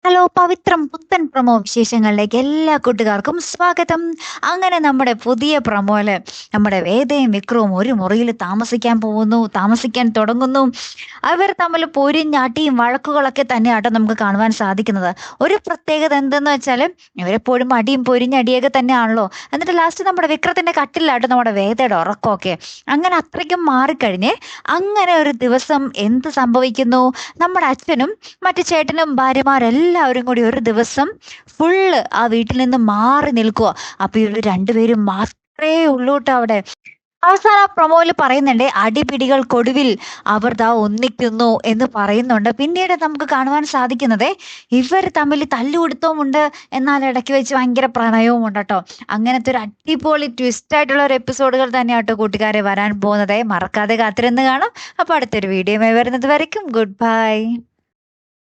Hello പവിത്രം പുത്തൻ promo വിശേഷങ്ങളിലേക്ക് എല്ലാ കൂട്ടുകാർക്കും സ്വാഗതം. അങ്ങനെ നമ്മുടെ പുതിയ പ്രൊമോയില് നമ്മുടെ വേദയും വിക്രവും ഒരു മുറിയിൽ താമസിക്കാൻ തുടങ്ങുന്നു. അവർ തമ്മിൽ പൊരിഞ്ഞാട്ടിയും വഴക്കുകളൊക്കെ തന്നെയാട്ടോ നമുക്ക് കാണുവാൻ സാധിക്കുന്നത്. ഒരു പ്രത്യേകത എന്തെന്ന് വെച്ചാൽ ഇവരെപ്പോഴും അടിയും പൊരിഞ്ഞടിയൊക്കെ തന്നെയാണല്ലോ. എന്നിട്ട് ലാസ്റ്റ് നമ്മുടെ വിക്രത്തിന്റെ കട്ടിലാട്ടോ നമ്മുടെ വേദയുടെ ഉറക്കമൊക്കെ. അങ്ങനെ അത്രയ്ക്കും മാറിക്കഴിഞ്ഞ് അങ്ങനെ ഒരു ദിവസം എന്ത് സംഭവിക്കുന്നു? നമ്മുടെ അച്ഛനും മറ്റു ചേട്ടനും ഭാര്യമാരെല്ലാവരും കൂടി ഒരു ദിവസം ഫുള്ള് ആ വീട്ടിൽ നിന്ന് മാറി നിൽക്കുക. അപ്പൊ ഇവര് രണ്ടുപേരും മാത്രമേ ഉള്ളൂട്ടോ അവിടെ. അവസാനം ആ പ്രൊമോയില് പറയുന്നുണ്ട് അടിപിടികൾക്കൊടുവിൽ അവർ ദാ ഒന്നിക്കുന്നു എന്ന് പറയുന്നുണ്ട്. പിന്നീട് നമുക്ക് കാണുവാൻ സാധിക്കുന്നത് ഇവർ തമ്മിൽ തല്ലുപിടുത്തവുമുണ്ട്, എന്നാൽ ഇടയ്ക്ക് വെച്ച് ഭയങ്കര പ്രണയവും ഉണ്ട് കേട്ടോ. അങ്ങനത്തെ ഒരു അടിപൊളി ട്വിസ്റ്റ് ആയിട്ടുള്ള ഒരു എപ്പിസോഡുകൾ തന്നെയാട്ടോ കൂട്ടുകാരെ വരാൻ പോകുന്നത്. മറക്കാതെ കാത്തിരുന്ന് കാണാം. അപ്പൊ അടുത്തൊരു വീഡിയോ വരുന്നത് വരയ്ക്കും ഗുഡ് ബൈ.